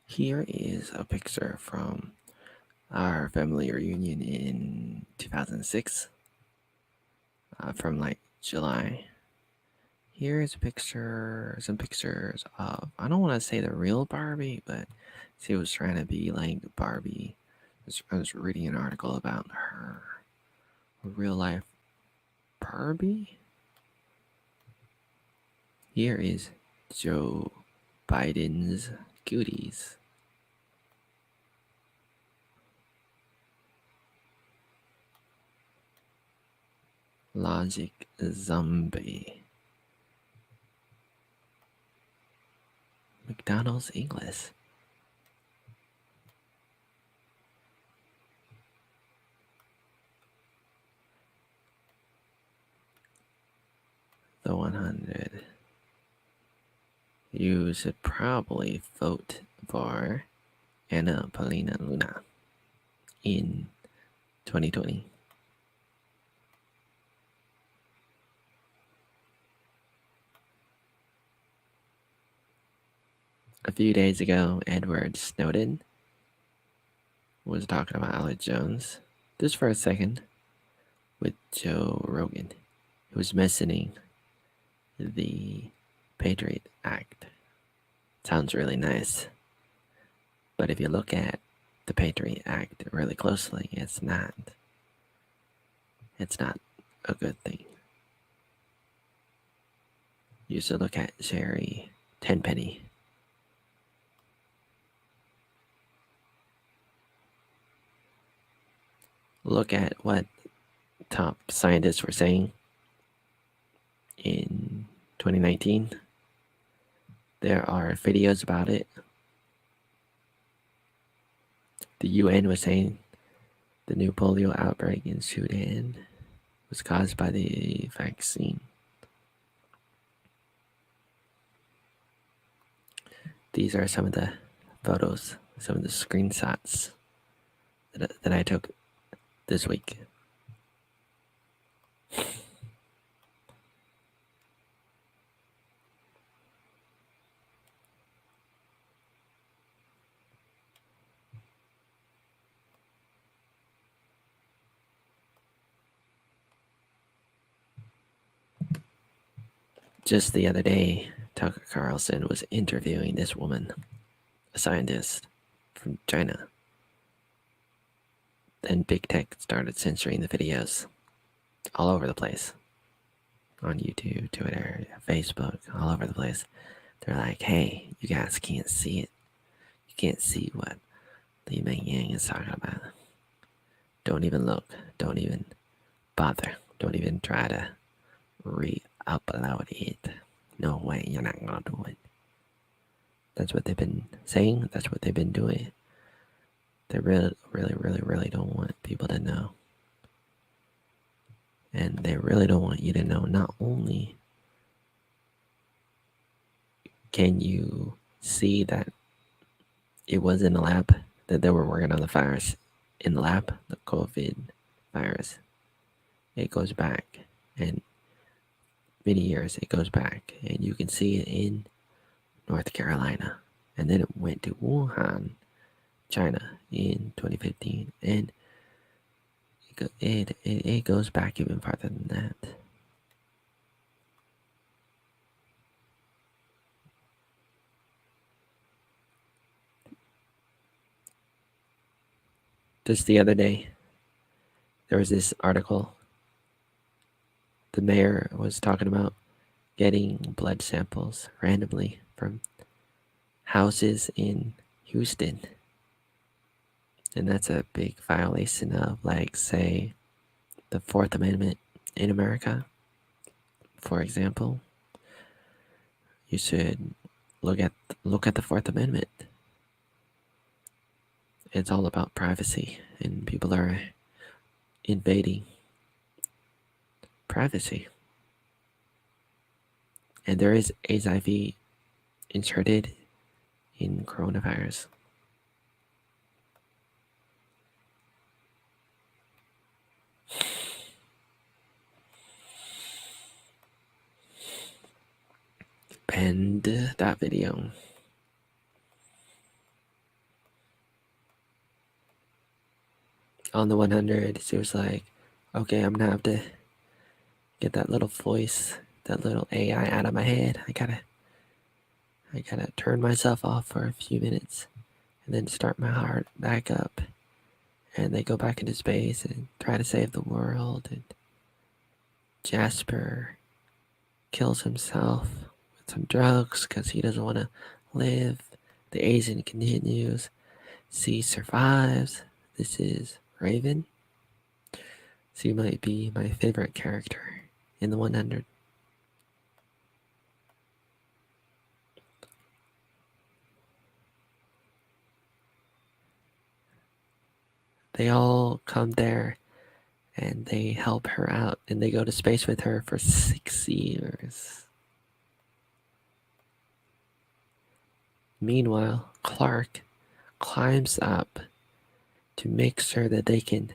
Here is a picture from our family reunion in 2006, from like July. Here is a picture, some pictures of, I don't want to say the real Barbie, but she was trying to be like Barbie. I was reading an article about her real life Barbie. Here is Joe Biden's cuties. Logic Zombie. McDonald's English. The 100. You should probably vote for Anna Paulina Luna in 2020. A few days ago, Edward Snowden was talking about Alex Jones, just for a second, with Joe Rogan, who was mentioning the Patriot Act. Sounds really nice. But if you look at the Patriot Act really closely, it's not a good thing. You should look at Sherry Tenpenny. Look at what top scientists were saying in 2019. There are videos about it. The UN was saying the new polio outbreak in Sudan was caused by the vaccine. These are some of the photos, some of the screenshots that I took this week. Just the other day, Tucker Carlson was interviewing this woman, a scientist from China. Then big tech started censoring the videos all over the place. On YouTube, Twitter, Facebook, all over the place. They're like, hey, you guys can't see it. You can't see what Li Meng Yang is talking about. Don't even look. Don't even bother. Don't even try to re-upload it. No way, you're not gonna do it. That's what they've been saying. That's what they've been doing. They really don't want people to know. And they really don't want you to know not only can you see that it was in the lab, that they were working on the virus in the lab, the COVID virus. It goes back, and many years it goes back, and you can see it in North Carolina. And then it went to Wuhan, China in 2015, and it goes back even farther than that. Just the other day, there was this article. The mayor was talking about getting blood samples randomly from houses in Houston. And that's a big violation of, like, say, the Fourth Amendment in America. For example, you should look at the Fourth Amendment. It's all about privacy, and people are invading privacy. And there is HIV inserted in coronavirus. Banned that video. On the 100, she was like, okay, I'm gonna have to get that little voice, that little AI out of my head. I gotta turn myself off for a few minutes and then start my heart back up. And they go back into space and try to save the world. And Jasper kills himself with some drugs because he doesn't want to live. The agent continues. C survives. This is Raven. She might be my favorite character in the 100. They all come there and they help her out and they go to space with her for 6 years. Meanwhile, Clark climbs up to make sure that they can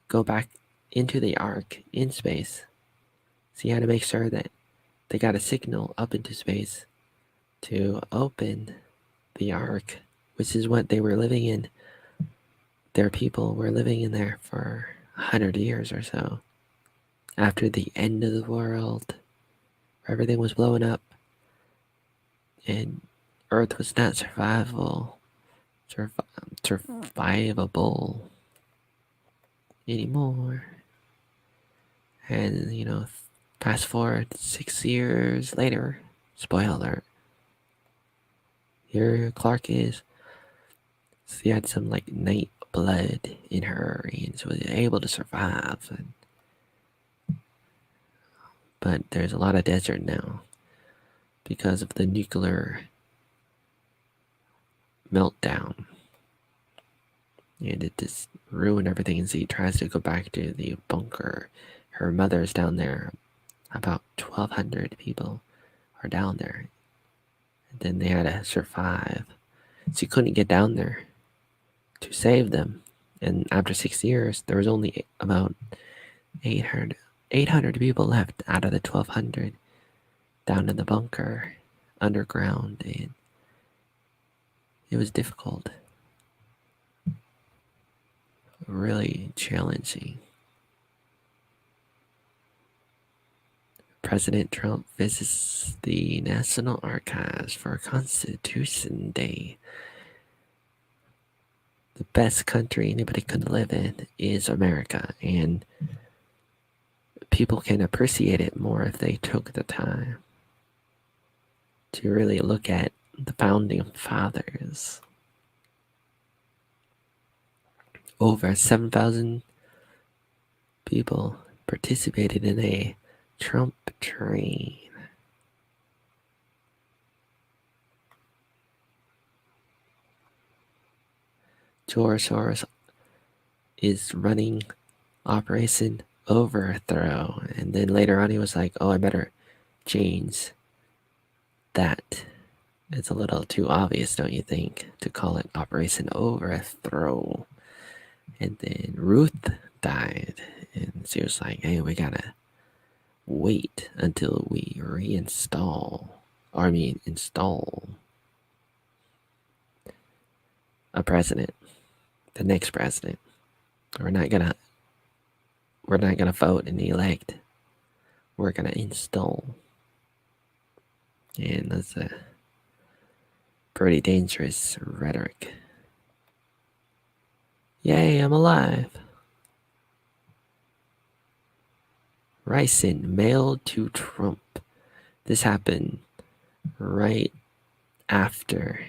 go back into the Ark in space. So he had to make sure that they got a signal up into space to open the Ark, which is what they were living in. Their people were living in there for 100 years or so. After the end of the world, everything was blowing up, and Earth was not survivable anymore. And fast forward 6 years later, spoiler alert, here Clark is. She had some like night blood in her and she was able to survive. But there's a lot of desert now because of the nuclear meltdown. And it just ruined everything. And she tries to go back to the bunker. Her mother's down there. About 1,200 people are down there. And then they had to survive. She couldn't get down there to save them. And after 6 years, there was only about 800 people left out of the 1,200 down in the bunker underground. And it was difficult. Really challenging. President Trump visits the National Archives for Constitution Day. The best country anybody could live in is America, and people can appreciate it more if they took the time to really look at the founding fathers. Over 7,000 people participated in a Trump train. George Soros is running Operation Overthrow. And then later on, he was like, oh, I better change that. It's a little too obvious, don't you think, to call it Operation Overthrow. And then Ruth died. And she was like, hey, we gotta wait until we install a president, the next president. We're not gonna vote and elect. We're gonna install. And that's a pretty dangerous rhetoric. Yay, I'm alive. Ricin mailed to Trump. This happened right after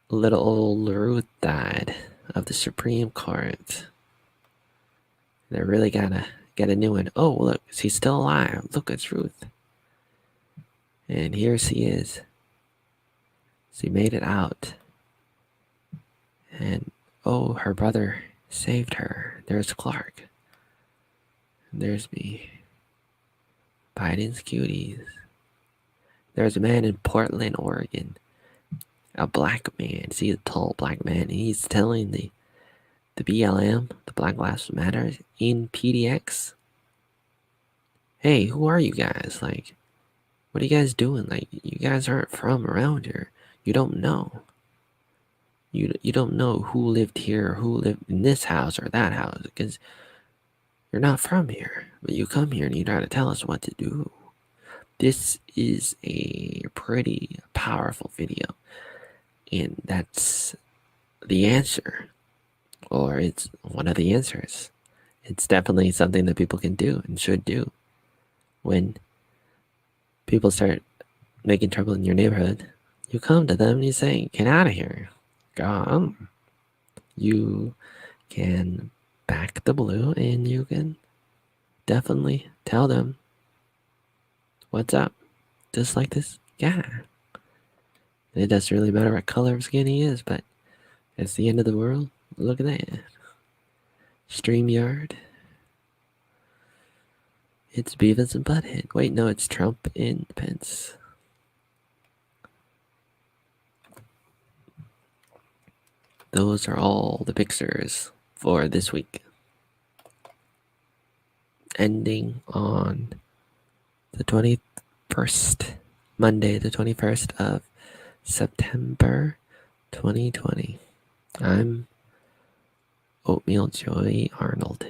little old Ruth died of the Supreme Court. They really gotta get a new one. Oh, look, she's still alive. Look, it's Ruth. And here she is. She made it out. And oh, her brother saved her. There's Clark. And there's me. Biden's cuties. There's a man in Portland, Oregon. A black man. See a tall black man. And he's telling the BLM, the Black Lives Matter, in PDX, hey, who are you guys? Like, what are you guys doing? Like, you guys aren't from around here. You don't know. You don't know who lived here, or who lived in this house or that house, because you're not from here. But you come here and you try to tell us what to do. This is a pretty powerful video, and that's the answer, or it's one of the answers. It's definitely something that people can do and should do when people start making trouble in your neighborhood. You come to them and you say, "Get out of here, go home." You can back the blue, and you can definitely tell them what's up, just like this guy. It doesn't really matter what color of skin he is, but it's the end of the world. Look at that. StreamYard. It's Beavis and Butthead. Wait, no, it's Trump and Pence. Those are all the pictures for this week. Ending on the 21st, Monday, the 21st of September 2020. I'm Oatmeal Joey Arnold.